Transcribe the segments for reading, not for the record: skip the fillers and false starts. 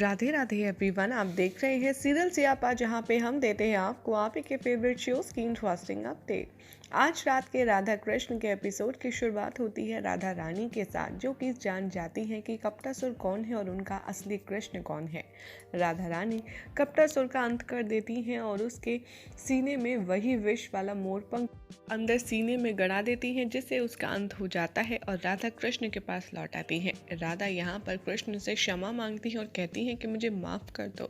Radhe Radhe everyone, आप देख रहे हैं सीरियल सियापा, जहां पे हम देते हैं आपको आप ही के फेवरेट शोज की इंटरेस्टिंग अपडेट। आज रात के राधा कृष्ण के एपिसोड की शुरुआत होती है राधा रानी के साथ, जो कि जान जाती हैं कि कपटासुर कौन है और उनका असली कृष्ण कौन है। राधा रानी कपटासुर का अंत कर देती हैं और उसके सीने में वही विष वाला मोरपंख अंदर सीने में गड़ा देती हैं, जिससे उसका अंत हो जाता है और राधा कृष्ण के पास लौट आती है। राधा यहाँ पर कृष्ण से क्षमा मांगती है और कहती हैं कि मुझे माफ़ कर दो,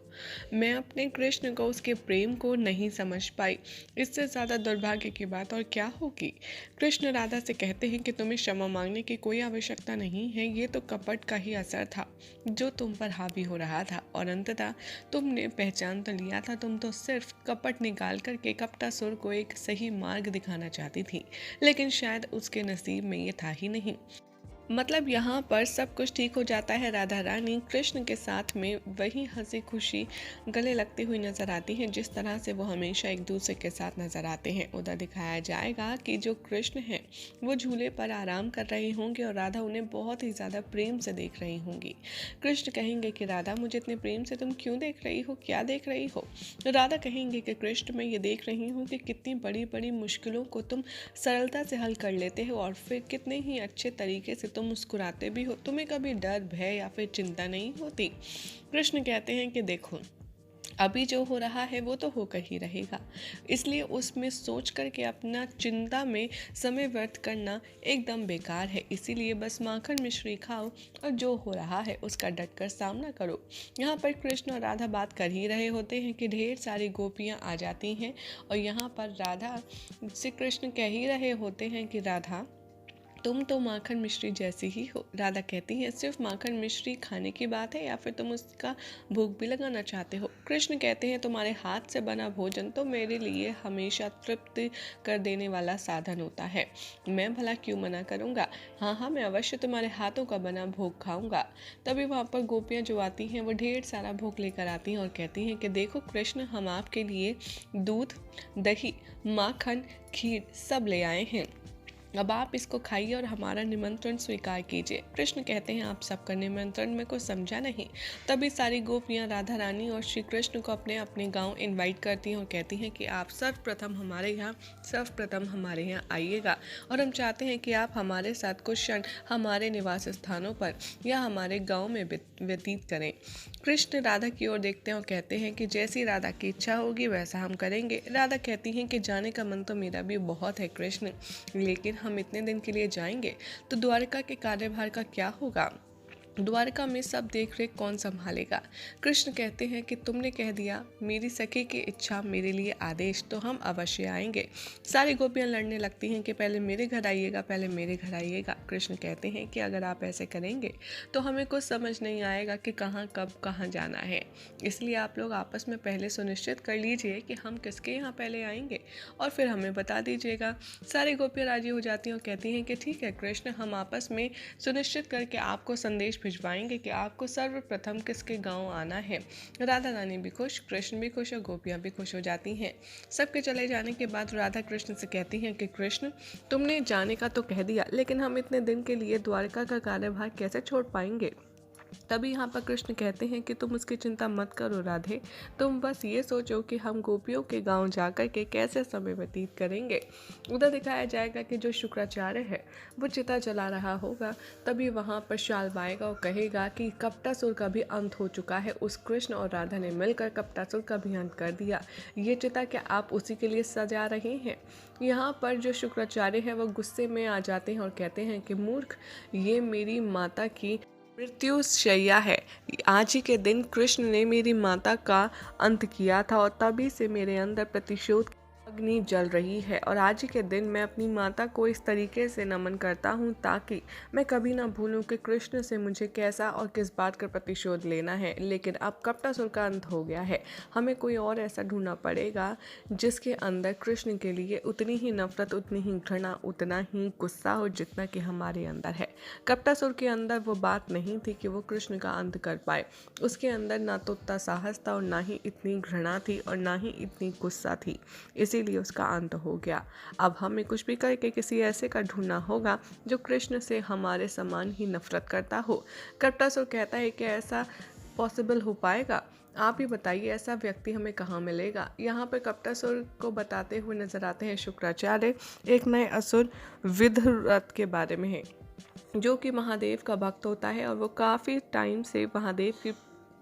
मैं अपने कृष्ण को, उसके प्रेम को नहीं समझ पाई। इससे ज़्यादा दुर्भाग्य की बात और क्या होगी। कृष्ण राधा से कहते हैं कि तुम्हें क्षमा मांगने की कोई आवश्यकता नहीं है, ये तो कपट का ही असर था जो तुम पर हावी हो रहा था और अंततः तुमने पहचान तो लिया था। तुम तो सिर्फ कपट निकाल करके कपटासुर को एक सही मार्ग दिखाना चाहती थी, लेकिन शायद उसके नसीब में ये था ही नहीं। मतलब यहाँ पर सब कुछ ठीक हो जाता है। राधा रानी कृष्ण के साथ में वही हंसी खुशी गले लगती हुई नजर आती हैं, जिस तरह से वो हमेशा एक दूसरे के साथ नजर आते हैं। उधर दिखाया जाएगा कि जो कृष्ण हैं वो झूले पर आराम कर रहे होंगे और राधा उन्हें बहुत ही ज़्यादा प्रेम से देख रही होंगी। कृष्ण कहेंगे कि राधा, मुझे इतने प्रेम से तुम क्यों देख रही हो, क्या देख रही हो। राधा कहेंगे कि कृष्ण, मैं ये देख रही हूँ कि कितनी बड़ी बड़ी मुश्किलों को तुम सरलता से हल कर लेते हो और फिर कितने ही अच्छे तरीके से तुम मुस्कुराते भी हो। तुम्हें कभी डर, भय या फिर चिंता नहीं होती। कृष्ण कहते हैं कि देखो, अभी जो हो रहा है वो तो होकर ही रहेगा, इसलिए उसमें सोच करके अपना चिंता में समय व्यर्थ करना एकदम बेकार है। इसीलिए बस माखन मिश्री खाओ और जो हो रहा है उसका डट कर सामना करो। यहाँ पर कृष्ण और राधा बात कर ही रहे होते हैं कि ढेर सारी गोपियाँ आ जाती हैं और यहाँ पर राधा से कृष्ण कह ही रहे होते हैं कि राधा, तुम तो माखन मिश्री जैसी ही हो। राधा कहती है, सिर्फ माखन मिश्री खाने की बात है या फिर तुम उसका भोग भी लगाना चाहते हो। कृष्ण कहते हैं, तुम्हारे हाथ से बना भोजन तो मेरे लिए हमेशा तृप्ति कर देने वाला साधन होता है, मैं भला क्यों मना करूँगा। हाँ हाँ, मैं अवश्य तुम्हारे हाथों का बना भोग खाऊंगा। तभी वहाँ पर गोपियाँ जो आती हैं वो ढेर सारा भोग लेकर आती हैं और कहती हैं कि देखो कृष्ण, हम आपके लिए दूध, दही, माखन, खीर सब ले आए हैं, अब आप इसको खाइए और हमारा निमंत्रण स्वीकार कीजिए। कृष्ण कहते हैं, आप सबका निमंत्रण में को समझा नहीं। तभी सारी गोपियाँ राधा रानी और श्री कृष्ण को अपने अपने गांव इनवाइट करती हैं और कहती हैं कि आप सर्वप्रथम हमारे यहाँ आइएगा और हम चाहते हैं कि आप हमारे साथ कुछ क्षण हमारे निवास स्थानों पर या हमारे गाँव में व्यतीत करें। कृष्ण राधा की ओर देखते हैं और कहते हैं कि जैसी राधा की इच्छा होगी वैसा हम करेंगे। राधा कहती हैं कि जाने का मन तो मेरा भी बहुत है कृष्ण, लेकिन हम इतने दिन के लिए जाएंगे तो द्वारका के कार्यभार का क्या होगा, द्वारका में सब देख रेख कौन संभालेगा। कृष्ण कहते हैं कि तुमने कह दिया, मेरी सखी की इच्छा मेरे लिए आदेश, तो हम अवश्य आएंगे। सारी गोपियां लड़ने लगती हैं कि पहले मेरे घर आइएगा, पहले मेरे घर आइएगा। कृष्ण कहते हैं कि अगर आप ऐसे करेंगे तो हमें कुछ समझ नहीं आएगा कि कहाँ कब कहाँ जाना है, इसलिए आप लोग आपस में पहले सुनिश्चित कर लीजिए कि हम किसके यहाँ पहले आएंगे और फिर हमें बता दीजिएगा। सारी गोपियाँ राजी हो जाती हैं और कहती हैं कि ठीक है कृष्ण, हम आपस में सुनिश्चित करके आपको संदेश भिजवाएंगे कि आपको सर्वप्रथम किसके गांव आना है। राधा रानी भी खुश, कृष्ण भी खुश और गोपियां भी खुश हो जाती हैं। सबके चले जाने के बाद राधा कृष्ण से कहती हैं कि कृष्ण, तुमने जाने का तो कह दिया, लेकिन हम इतने दिन के लिए द्वारका का कार्यभार कैसे छोड़ पाएंगे। तभी यहाँ पर कृष्ण कहते हैं कि तुम उसकी चिंता मत करो राधे, तुम बस ये सोचो कि हम गोपियों के गांव जाकर के कैसे समय व्यतीत करेंगे। उधर दिखाया जाएगा कि जो शुक्राचार्य है वो चिता जला रहा होगा। तभी वहाँ पर शाल्व आएगा और कहेगा कि कपटासुर का भी अंत हो चुका है, उस कृष्ण और राधा ने मिलकर कपटासुर का भी अंत कर दिया। ये चिता क्या आप उसी के लिए सजा रहे हैं। यहाँ पर जो शुक्राचार्य है वो गुस्से में आ जाते हैं और कहते हैं कि मूर्ख, ये मेरी माता की मृत्युशैया है। आज ही के दिन कृष्ण ने मेरी माता का अंत किया था और तभी से मेरे अंदर प्रतिशोध की अग्नि जल रही है और आज ही के दिन मैं अपनी माता को इस तरीके से नमन करता हूँ ताकि मैं कभी ना भूलूं कि कृष्ण से मुझे कैसा और किस बात का प्रतिशोध लेना है। लेकिन अब कपटासुर का अंत हो गया है, हमें कोई और ऐसा ढूंढना पड़ेगा जिसके अंदर कृष्ण के लिए उतनी ही नफरत, उतनी ही घृणा, उतना ही गुस्सा हो जितना कि हमारे अंदर है। कपटासुर के अंदर वो बात नहीं थी कि वो कृष्ण का अंत कर पाए, उसके अंदर ना तो उतना साहस था और ना ही इतनी घृणा थी और ना ही इतनी गुस्सा थी, इसीलिए उसका अंत हो गया। अब हमें कुछ भी करके किसी ऐसे का ढूंढना होगा जो कृष्ण से हमारे समान ही नफरत करता हो। कपटासुर कहता है कि ऐसा पॉसिबल हो पाएगा? आप ही बताइए, ऐसा व्यक्ति हमें कहाँ मिलेगा? यहाँ पर कपटासुर को बताते हुए नजर आते हैं शुक्राचार्य एक नए असुर विधुरथ के बारे में है, जो कि महादेव का भक्त होता है और वो काफ़ी टाइम से महादेव की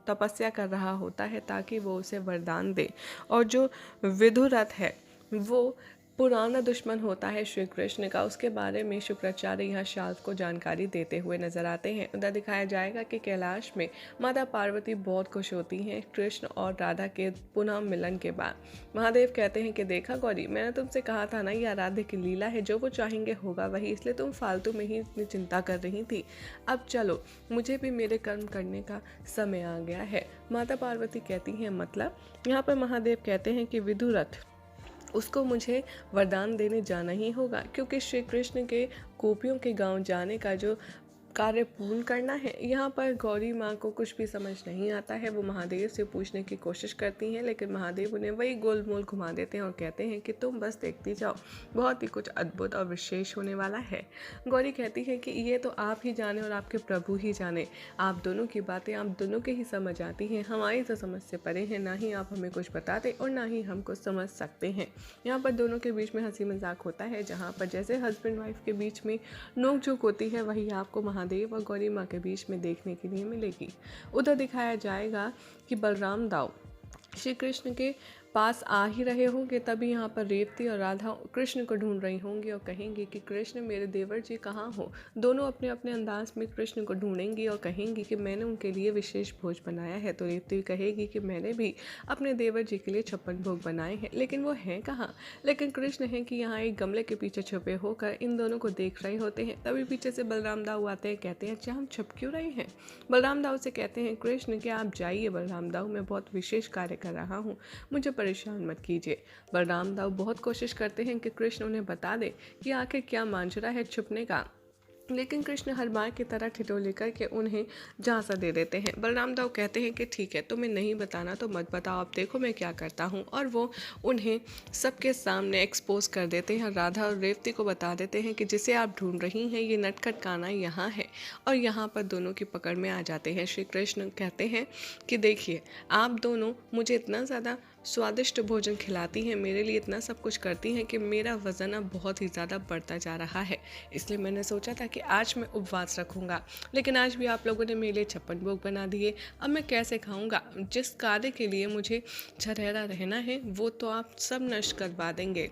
तपस्या कर रहा होता है ताकि वो उसे वरदान दे। और जो विधुरथ है वो पुराना दुश्मन होता है श्री कृष्ण का। उसके बारे में शुक्राचार्य यहाँ शाल्व को जानकारी देते हुए नजर आते हैं। उधर दिखाया जाएगा कि कैलाश में माता पार्वती बहुत खुश होती हैं कृष्ण और राधा के पुनः मिलन के बाद। महादेव कहते हैं कि देखा गौरी, मैंने तुमसे कहा था ना, ये आराध्य की लीला है, जो वो चाहेंगे होगा वही, इसलिए तुम फालतू में ही इतनी चिंता कर रही थी। अब चलो, मुझे भी मेरे कर्म करने का समय आ गया है। माता पार्वती कहती हैं मतलब? यहाँ पर महादेव कहते हैं कि विधुरथ, उसको मुझे वरदान देने जाना ही होगा, क्योंकि श्री कृष्ण के गोपियों के गांव जाने का जो कार्य पूर्ण करना है। यहाँ पर गौरी माँ को कुछ भी समझ नहीं आता है। वो महादेव से पूछने की कोशिश करती हैं, लेकिन महादेव उन्हें वही गोल मोल घुमा देते हैं और कहते हैं कि तुम बस देखती जाओ, बहुत ही कुछ अद्भुत और विशेष होने वाला है। गौरी कहती है कि ये तो आप ही जाने और आपके प्रभु ही जाने, आप दोनों की बातें आप दोनों के ही समझ आती हैं, हमारी तो समझ से परे हैं, ना ही आप हमें कुछ बताते और ना ही हम कुछ समझ सकते हैं। यहाँ पर दोनों के बीच में हंसी मजाक होता है। जहाँ पर जैसे हस्बैंड वाइफ के बीच में नोक झोंक होती है, वही आपको महादेव और गौरी माँ के बीच में देखने के लिए मिलेगी। उधर दिखाया जाएगा कि बलराम दाऊ श्री कृष्ण के पास आ ही रहे होंगे, तभी यहाँ पर रेवती और राधा कृष्ण को ढूंढ रही होंगी और कहेंगी कि कृष्ण मेरे देवर जी कहाँ हो। दोनों अपने अपने अंदाज में कृष्ण को ढूंढेंगी और कहेंगी कि मैंने उनके लिए विशेष भोज बनाया है। तो रेवती कहेगी कि मैंने भी अपने देवर जी के लिए 56 भोग बनाए हैं, लेकिन वो हैं कहाँ। लेकिन कृष्ण है कि यहाँ एक गमले के पीछे छुपे होकर इन दोनों को देख रहे होते हैं। तभी पीछे से बलराम दाऊ आते हैं, कहते हैं अच्छा हम छुप क्यों रहे हैं। बलराम दाऊ से कहते हैं कृष्ण कि आप जाइए बलराम दाऊ, मैं बहुत विशेष कार्य कर रहा हूँ, मुझे परेशान मत कीजिए। बलराम दाऊ बहुत कोशिश करते हैं कि कृष्ण उन्हें बता दे कि आखिर क्या मांझरा है छुपने का, लेकिन कृष्ण हर बार की तरह ठिठोली करके उन्हें झांसा दे देते हैं। बलराम दाऊ कहते हैं कि ठीक है, तुम्हें नहीं बताना तो मत बताओ, अब देखो मैं क्या करता हूँ। और वो उन्हें सबके सामने एक्सपोज कर देते हैं। राधा और रेवती को बता देते हैं कि जिसे आप ढूंढ रही हैं ये नटखट काना यहाँ है, और यहाँ पर दोनों की पकड़ में आ जाते हैं। श्री कृष्ण कहते हैं कि देखिए, आप दोनों मुझे इतना ज़्यादा स्वादिष्ट भोजन खिलाती हैं, मेरे लिए इतना सब कुछ करती हैं कि मेरा वज़न अब बहुत ही ज़्यादा बढ़ता जा रहा है। इसलिए मैंने सोचा था कि आज मैं उपवास रखूँगा, लेकिन आज भी आप लोगों ने मेरे लिए 56 भोग बना दिए। अब मैं कैसे खाऊँगा? जिस कार्य के लिए मुझे झरहरा रहना है वो तो आप सब नष्ट करवा देंगे।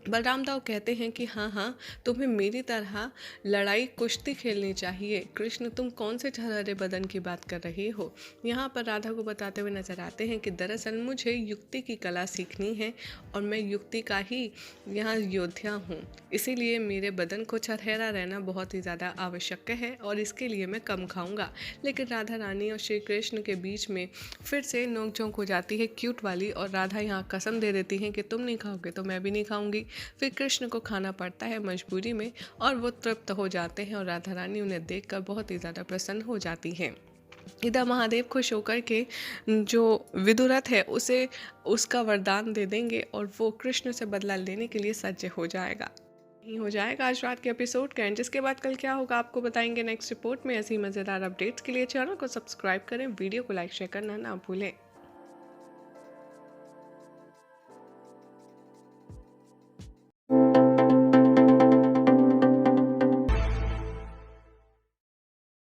बलराम दाऊ कहते हैं कि हाँ, तुम्हें मेरी तरह लड़ाई कुश्ती खेलनी चाहिए। कृष्ण, तुम कौन से छरहरे बदन की बात कर रही हो? यहाँ पर राधा को बताते हुए नजर आते हैं कि दरअसल मुझे युक्ति की कला सीखनी है और मैं युक्ति का ही यहाँ योद्धा हूँ, इसीलिए मेरे बदन को छरहरा रहना बहुत ही ज़्यादा आवश्यक है और इसके लिए मैं कम खाऊंगा। लेकिन राधा रानी और श्री कृष्ण के बीच में फिर से नोकझोंक हो जाती है क्यूट वाली, और राधा यहाँ कसम दे देती हैं कि तुम नहीं खाओगे तो मैं भी नहीं खाऊंगी। फिर कृष्ण को खाना पड़ता है मजबूरी में और वो तृप्त हो जाते हैं और राधा रानी उन्हें देखकर बहुत ही ज़्यादा प्रसन्न हो जाती हैं। इधर महादेव खुश होकर के जो विदुरथ है उसे उसका वरदान दे देंगे और वो कृष्ण से बदला लेने के लिए सज्ज हो जाएगा। ही हो जाएगा आज रात के एपिसोड का एंड, जिसके बाद कल क्या होगा आपको बताएंगे नेक्स्ट रिपोर्ट में। ऐसी मज़ेदार अपडेट्स के लिए चैनल को सब्सक्राइब करें, वीडियो को लाइक शेयर करना ना भूलें।